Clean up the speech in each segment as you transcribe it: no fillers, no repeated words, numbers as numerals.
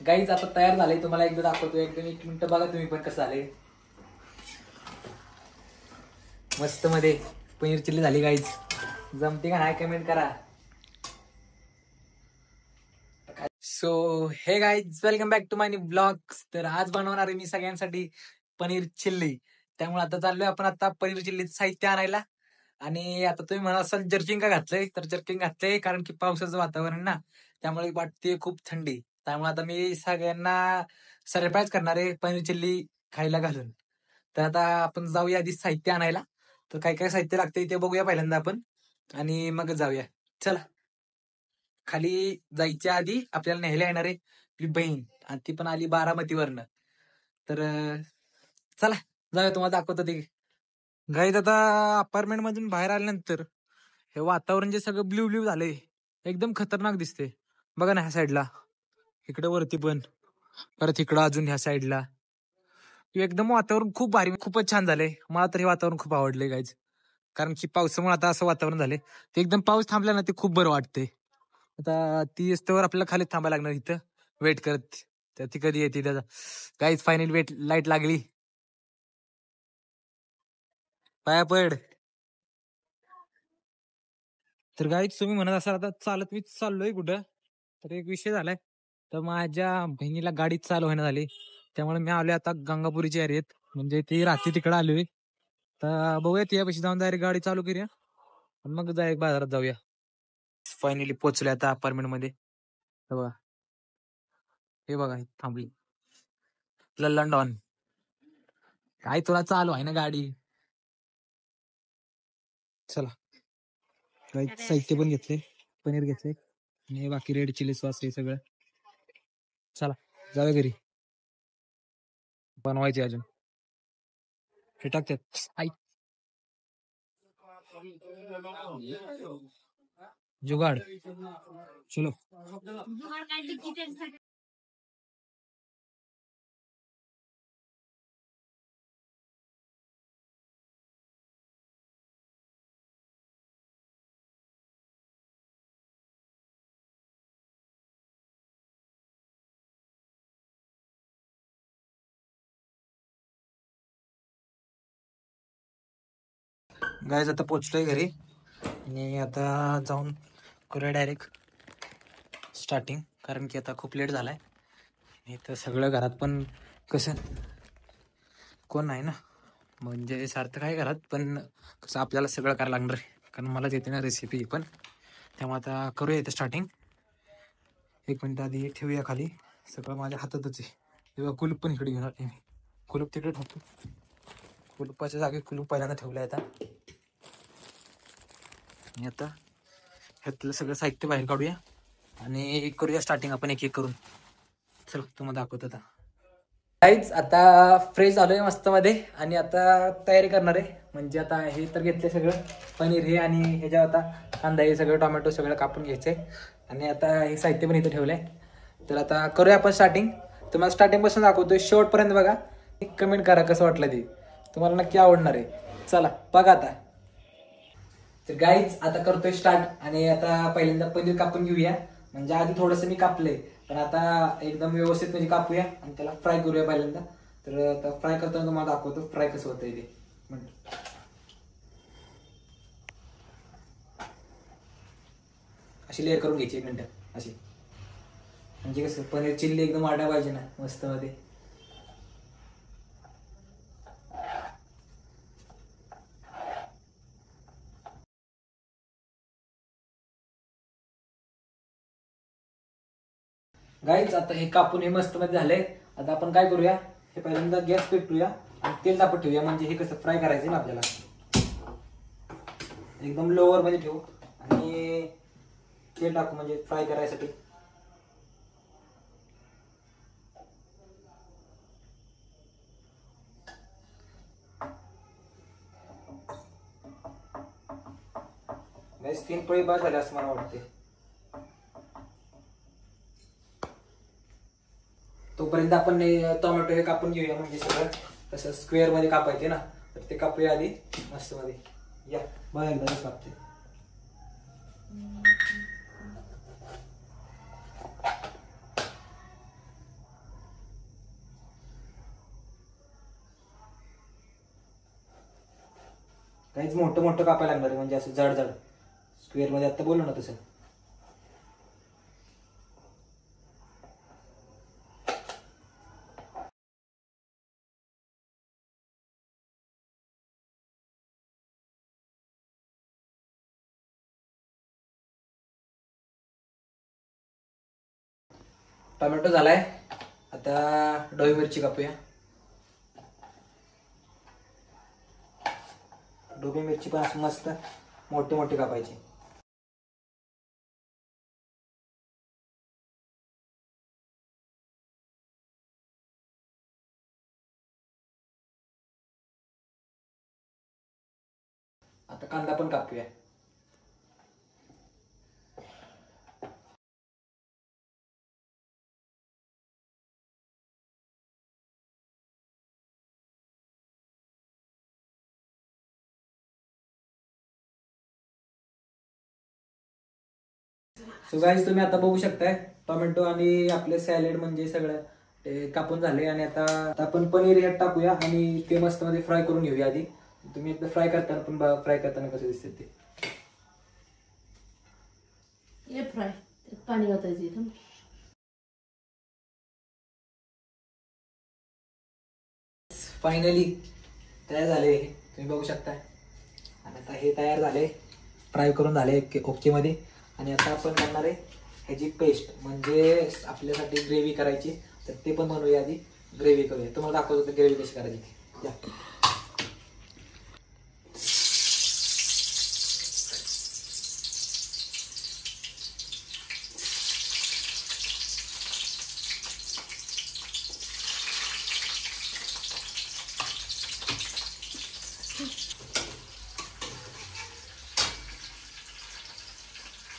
Guys आता तयार झाले, तुम्हाला एकदा दाखवतो. एकदम 1 मिनिट बघा तुम्ही पण कसं झाले. मस्त मध्ये पनीर चिल्ली झाली गाईज. जमते का नाही कमेंट करा. So hey guys, welcome back to my new blogs. तर आज बनवणार आहे मी सगळ्यांसाठी पनीर चिल्ली. त्यामुळे आता चाललोय आपण आता पनीर चिल्लीचं साहित्य आणायला. आणि आता तुम्ही म्हणा असाल जर्किंग का घातलंय, तर जर्किंग घातलंय कारण की पावसाचं वातावरण ना, त्यामुळे वाटते खूप थंडी. त्यामुळे आता मी सगळ्यांना सरप्राईज करणार आहे पनीर चिल्ली खायला घालून. तर आता आपण जाऊया आधी साहित्य आणायला. तर काय काय साहित्य लागतंय ते बघूया पहिल्यांदा आपण, आणि मग जाऊया. चला. खाली जायच्या आधी आपल्याला न्यायला येणार आहे आपली बहीण, आणि ती पण आली बारामतीवरनं. तर चला जाऊया, तुम्हाला दाखवतो ते. गाईज आता अपार्टमेंट मधून बाहेर आल्यानंतर हे वातावरण जे सगळं ब्ल्यू ब्ल्यू झालंय, एकदम खतरनाक दिसते. बघा ना ह्या साईडला, इकडे वरती पण, परत इकडं अजून ह्या साईडला एकदम वातावरण खूप भारी, खूपच छान झालंय. मला तर हे वातावरण खूप आवडलंय गाईज. कारण की पावसामुळे आता असं वातावरण झालंय, ते एकदम पाऊस थांबला ना ते खूप बरं वाटतंय. आता ती स्तवर आपल्याला खाली थांबायला लागणार इथं वेट करत. तर ती कधी येते त्याचा. गाईज फायनल वेट लाईट लागली, पाया पड. तर गाईज तुम्ही म्हणत असाल आता चालत मी चाललोय कुठं, तर एक विषय झालाय. तर माझ्या बहिणीला गाडी चालू होईना झाली, त्यामुळे मी आलोय आता गंगापुरीच्या एरियात. म्हणजे ती रात्री तिकडे आलोय. तर बघूया यापाशी जाऊन डायरेक्ट गाडी चालू करूया आणि मग डायरेक्ट बाजारात जाऊया. फायनली पोहोचलोय आता अपार्टमेंट मध्ये. हे बघा, हे बघा थांबली लंडन. काय तुला चालू आहे ना गाडी. चला काही साहित्य पण घेतले, पनीर घेतले आणि बाकी रेड चिली सॉस हे सगळं. चला जाऊया घरी, बनवायचे अजून. हे टाकतात आई जुगाड. चलो गायज, आता पोचलोय घरी आणि आता जाऊन करूया डायरेक्ट स्टार्टिंग. कारण की आता खूप लेट झालाय. इथं सगळं घरात पण कसं कोण नाही ना, म्हणजे सार्थक आहे घरात, पण कसं आपल्याला सगळं करायला लागणार आहे कारण मलाच येते ना रेसिपी पण. त्यामुळे आता करूया इथं स्टार्टिंग. 1 मिनिट आधी ठेवूया खाली, सगळं माझ्या हातातच आहे. तेव्हा कुलूप पण इकडे घेऊन आले मी. कुलूप तिकडे ठेवतो, कुलुपाच्या जागी कुलूप पहिल्यांदा ठेवलं आहे आता. आणि आता ह्यातलं सगळं साहित्य बाहेर काढूया आणि करूया स्टार्टिंग आपण एक एक करून. चल तुम्हाला दाखवतो आता. काहीच आता फ्रेश झालोय मस्त मध्ये आणि आता तयारी करणार आहे. म्हणजे आता हे तर घेतले सगळं पनीर हे, आणि ह्याच्या आता कांदा हे सगळं टोमॅटो सगळं कापून घ्यायचंय. आणि आता हे साहित्य पण इथं ठेवलंय. तर आता करूया आपण स्टार्टिंग. तुम्हाला स्टार्टिंग पासून दाखवतोय शेवटपर्यंत बघा. कमेंट करा कसं वाटलं ते, तुम्हाला नक्की आवडणार आहे. चला बघा आता. तर गाईज आता करतोय स्टार्ट. आणि आता पहिल्यांदा पनीर कापून घेऊया. म्हणजे आधी थोडंसं मी कापलंय, पण आता एकदम व्यवस्थित म्हणजे कापूया आणि त्याला फ्राय करूया पहिल्यांदा. तर आता फ्राय करताना तुम्हाला दाखवतो फ्राय कसं होतंय ते. अशी लेअर करून घ्यायची 1 मिनिट अशी, म्हणजे कसं पनीर चिल्ली एकदम वाटायला पाहिजे ना मस्त मध्ये. गाईच आता हे कापून हे मस्त मध्ये झालंय. आता आपण काय करूया, हे पहिल्यांदा गॅस पेटवूया आणि तेल तापत ठेवूया. म्हणजे हे कसं फ्राय करायचं ना आपल्याला, एकदम लोअर मध्ये ठेवू आणि तेल टाकू म्हणजे फ्राय करायसाठी. गाईस 3 पळी बाद झाले असं मला वाटते. तोपर्यंत आपण टोमॅटो हे कापून घेऊया. म्हणजे सगळं कसं स्क्वेअर मध्ये कापायचे ना, तर ते कापूया आधी मस्त मध्ये. या बघा एकदा कापते. काहीच मोठं मोठं कापायला लागणार आहे, म्हणजे असं जड जड स्क्वेअर मध्ये आता बोललो ना तसं. टोमॅटो झालाय, आता ढोबळी मिरची कापूया. ढोबळी मिरची पण असं मस्त मोठे मोठे कापायचे. आता कांदा पण कापूया. सो गाईज तुम्ही आता बघू शकताय टोमॅटो आणि आपले सॅलेड म्हणजे सगळं ते कापून झाले. आणि आता आपण पनीर ह्यात टाकूया आणि ते मस्त मध्ये फ्राय करून घेऊया आधी. तुम्ही एकदा फ्राय करताना पण फ्राय करताना कसं दिसते ते. फ्राय पाणी घालायचं. फायनली तयार झाले, तुम्ही बघू शकताय. आणि आता हे तयार झाले, फ्राय करून झाले ओके मध्ये. आणि आता आपण करणार आहे ह्याची पेस्ट, म्हणजे आपल्यासाठी ग्रेव्ही करायची, तर ते पण बनवूया. आधी ग्रेव्ही करूया, तुम्हाला दाखवतो ग्रेव्ही कशी करायची.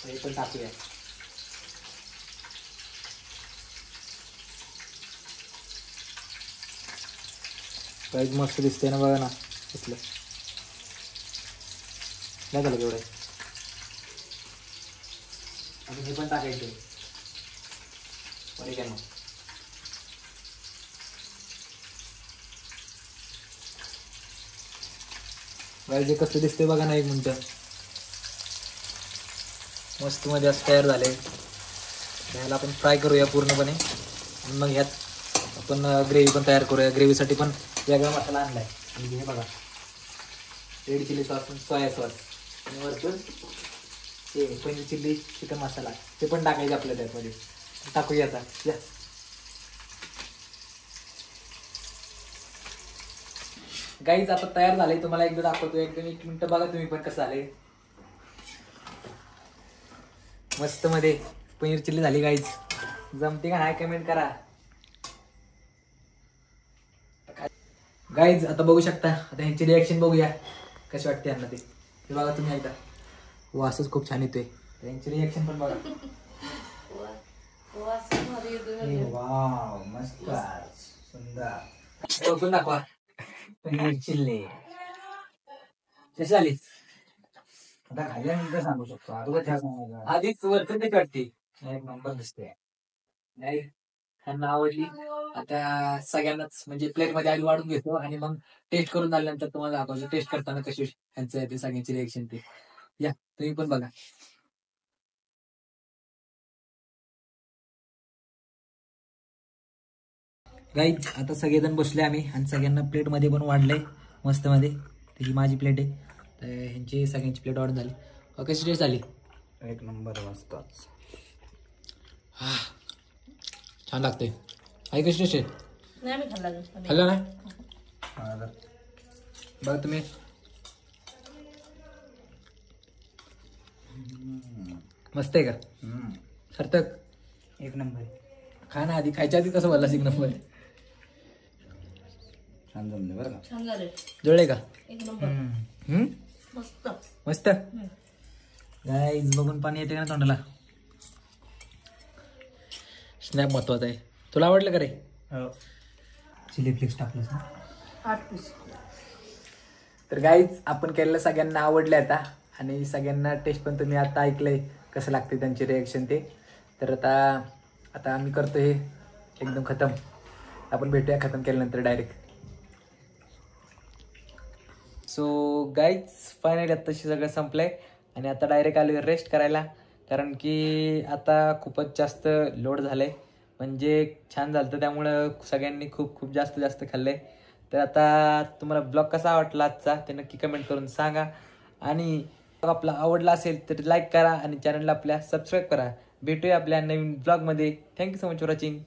हे पण टाकूया. काहीच मस्त दिसतंय ना, बघा ना इथलं. नाही झालं एवढं. आणि हे पण टाकायचं ऑरिगॅनो. गाईज हे कसं दिसतंय बघा ना, एक मिनिट. मस्त मध्ये असं तयार झाले. ह्याला आपण फ्राय करूया पूर्णपणे. आणि मग ह्यात आपण ग्रेव्ही पण तयार करूया. ग्रेव्हीसाठी पण वेगळा मसाला आणलाय. आणि हे बघा, red chilli sauce, soya sauce, आणि वरतून ते पनीर चिल्ली चिकन मसाला, ते पण टाकायचे आपल्या त्यामध्ये. टाकूया आता. या गाईज आता तयार झाले, तुम्हाला एकदा दाखवतो. एकदम 1 मिनिट बघा तुम्ही पण कसं झाले. मस्त मध्ये पनीर चिल्ली झाली गाईज. जमते का नाही कमेंट करा. गाईज आता बघू शकता, आता ह्यांची रिॲक्शन बघूया कशी वाटते यांना ते. बघा तुम्ही एकदा. वासच खूप छान येतोय. त्यांची रिॲक्शन पण बघा. वाव, मस्त सुंदर. ओळखून दाखवा पनीर चिल्ली कशी झाली. आता खाल्ल्यानंतर सांगू शकतो, आधीच वरतून ते वाटते. एक नंबर दिसते. नाही त्यांना आवडली. आता सगळ्यांनाच म्हणजे प्लेट मध्ये आधी वाढून घेतो आणि मग टेस्ट करून झाल्यानंतर तुम्हाला दाखवतो टेस्ट करताना कशी त्यांचं ते सगळ्यांची रिएक्शन ते. या तुम्ही पण बघा. गाईज आता सगळेजण बसले आम्ही आणि सगळ्यांना प्लेट मध्ये पण वाढलंय मस्त मध्ये. ही माझी प्लेट आहे, तर ह्यांची सगळ्यांची प्लेट ऑर्डर झाली. कशी टेस्ट झाली. एक नंबर मस्तच. हा छान लागते. आई कशी टेस्ट आहे. खाल्ला नाही बघा तुम्ही. मस्त आहे का. सार्थक एक नंबर. खा ना आधी, खायच्या आधी कसं बोलला. एक नंबर छान जमले बरं का. छान झाले. जुळले का. एक नंबर. मस्त मस्त. गाईज बघून पाणी येते ना तोंडाला. स्नॅप महत्वाचा आहे. तुला आवडलं का रे. चिली फ्लेक्स टाकलंस ना. 8 पीस. तर गाईज आपण केलेलं सगळ्यांना आवडले आता. आणि सगळ्यांना टेस्ट पण तुम्ही आता ऐकलंय कसं लागते त्यांची रिॲक्शन ते. तर आता आम्ही करतो हे एकदम खतम. आपण भेटूया खतम केल्यानंतर डायरेक्ट. सो गाईज फायनली आत्ताशी सगळं संपलंय आणि आता डायरेक्ट आलो रेस्ट करायला, कारण की आता खूपच जास्त लोड झालंय. म्हणजे छान झालं तर त्यामुळं सगळ्यांनी खूप खूप जास्त जास्त खाल्लंय. तर आता तुम्हाला ब्लॉग कसा आवडला आजचा ते नक्की कमेंट करून सांगा. आणि आपला आवडला असेल तर लाईक करा आणि चॅनलला आपल्या सबस्क्राईब करा. भेटूया आपल्या नवीन ब्लॉगमध्ये. Thank you so much for watching.